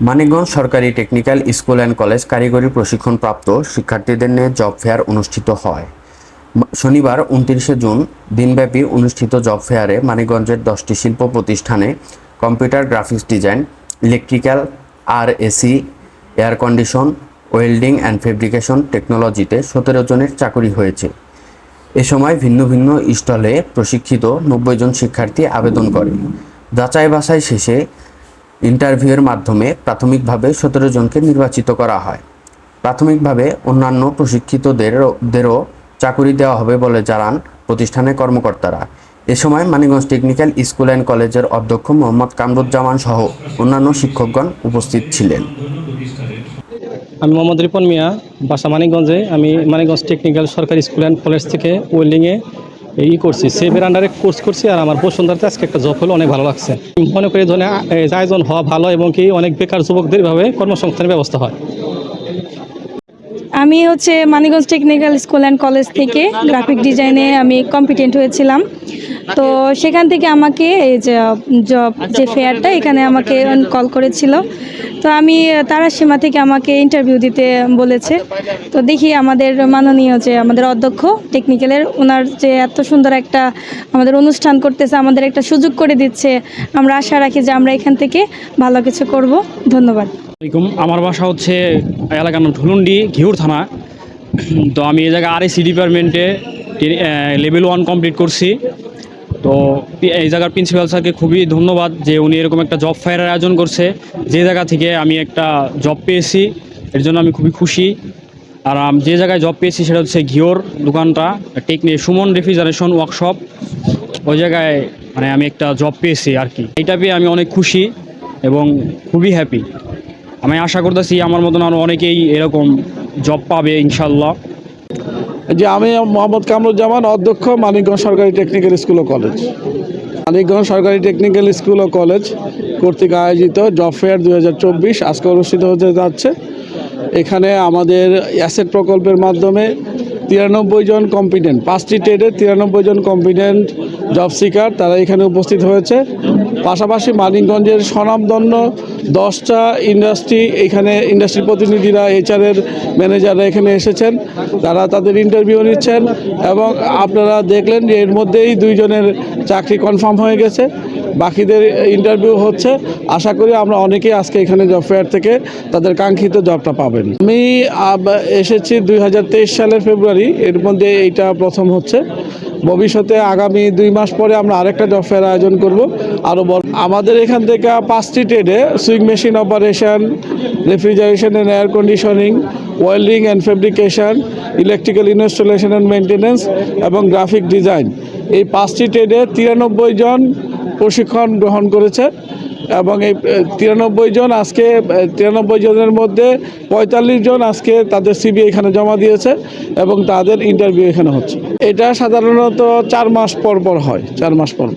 মানিকগঞ্জ সরকারি technical school and college কারিগরি প্রশিক্ষণপ্রাপ্ত শিক্ষার্থীদের নিয়ে জব ফেয়ার অনুষ্ঠিত হয়। শনিবার 29 জুন দিনব্যাপী অনুষ্ঠিত জব ফেয়ারে মানিকগঞ্জের 10টি শিল্প প্রতিষ্ঠানে computer graphics design, electrical, AC, air condition, welding and fabrication টেকনোলজিতে 17 জনের চাকরি হয়েছে। এ সময় ভিন্ন ভিন্ন স্টলে প্রশিক্ষিত 90 জন শিক্ষার্থী আবেদন করে। যাচাই বাছাই শেষে ইন্টারভিউয়ের মাধ্যমে প্রাথমিকভাবে 17 জনকে নির্বাচিত করা হয়। প্রাথমিকভাবে অন্যান্য প্রশিক্ষিতদেরও চাকরি দেওয়া হবে বলে জানান প্রতিষ্ঠানের কর্মকর্তারা। এ সময় মানিকগঞ্জ টেকনিক্যাল স্কুল অ্যান্ড কলেজের অধ্যক্ষ মোহাম্মদ কামরুজ্জামান সহ অন্যান্য শিক্ষকগণ উপস্থিত ছিলেন। আমি মোহাম্মদ রিপন মিয়া, বাসা মানিকগঞ্জে। আমি মানিকগঞ্জ টেকনিক্যাল সরকারি স্কুল অ্যান্ড কলেজ থেকে ওয়েল্ডিংয়ে করছি, সেভের আন্ডারে কোর্স করছি। আর আমার বসুন্ধরাতে আজকে একটা জব হলো, অনেক ভালো লাগছে। মনে করি আয়োজন হওয়া ভালো এবং কি অনেক বেকার যুবকদের এভাবে কর্মসংস্থানের ব্যবস্থা হয়। আমি Manikganj technical school and college থেকে গ্রাফিক ডিজাইনে আমি কম্পিটেন্ট হয়েছিলাম। তো সেখান থেকে আমাকে এই যে ফেয়ারটা এখানে আমাকে কল করেছিল। তো আমি তারা সীমা থেকে আমাকে ইন্টারভিউ দিতে বলেছে। তো দেখি আমাদের মাননীয় আমাদের অধ্যক্ষ টেকনিক্যালের ওনার এত সুন্দর একটা আমাদের অনুষ্ঠান করতেছে, আমাদের একটা সুযোগ করে দিচ্ছে। আমরা আশা রাখি যে আমরা এখান থেকে ভালো কিছু করব। ধন্যবাদ। আমার বাসা এলাকার নাম ঢুলুন্ডি, ঘিউর থানা। তো আমি এই জায়গায় আরএসি ডিপার্টমেন্টে লেভেল 1 কমপ্লিট করছি। তো এই জায়গার প্রিন্সিপাল স্যারকে খুবই ধন্যবাদ যে উনি এরকম একটা জব ফেয়ারের আয়োজন করছে, যে জায়গা থেকে আমি একটা জব পেয়েছি। এর জন্য আমি খুবই খুশি। আর যে জায়গায় জব পেয়েছি সেটা হচ্ছে ঘিওর দোকানটা, সুমন রেফ্রিজারেশন ওয়ার্কশপ। ওই জায়গায় আমি একটা জব পেয়েছি আর কি। এটা পেয়ে আমি অনেক খুশি এবং খুবই হ্যাপি। আমি আশা করতেছি আমার মতন আরও অনেকেই এরকম জব পাবে ইনশাল্লাহ। আমি মোহাম্মদ কামরুজ্জামান, অধ্যক্ষ, মানিকগঞ্জ সরকারি টেকনিক্যাল স্কুল ও কলেজ। মানিকগঞ্জ সরকারি টেকনিক্যাল স্কুল ও কলেজ কর্তৃক আয়োজিত জব ফেয়ার 2024 আজকে অনুষ্ঠিত হতে যাচ্ছে। এখানে আমাদের অ্যাসেট প্রকল্পের মাধ্যমে 93 জন কম্পিটেন্ট, 5টি ট্রেডে 93 জন কম্পিটেন্ট জব সিকার তারা এখানে উপস্থিত হয়েছে। পাশাপাশি মানিকগঞ্জের স্বনামধন্য 10টা ইন্ডাস্ট্রির প্রতিনিধিরা, এইচআরের ম্যানেজাররা এখানে এসেছেন। তারা তাদের ইন্টারভিউ নিচ্ছেন এবং আপনারা দেখলেন যে এর মধ্যেই 2 জনের চাকরি কনফার্ম হয়ে গেছে, বাকিদের ইন্টারভিউ হচ্ছে। আশা করি আমরা অনেকেই আজকে এখানে জব ফেয়ার থেকে তাদের কাঙ্ক্ষিত জবটা পাবেন। আমি এসেছি 2023 সালের ফেব্রুয়ারি, এর মধ্যে এইটা প্রথম হচ্ছে। ভবিষ্যতে আগামী 2 মাস পরে আমরা আরেকটা জব ফেয়ার আয়োজন করব আরও বড়। আমাদের এখান থেকে 5টি ট্রেডে sewing machine operation, refrigeration and air conditioning, welding and fabrication, electrical installation and maintenance এবং গ্রাফিক ডিজাইন, এই 5টি ট্রেডে 93 জন প্রশিক্ষণ গ্রহণ করেছে। এবং এই 93 জনের মধ্যে 45 জন আজকে তাদের সিভি এখানে জমা দিয়েছে এবং তাদের ইন্টারভিউ এখানে হচ্ছে। এটা সাধারণত 4 মাস পর হয়, 4 মাস পর।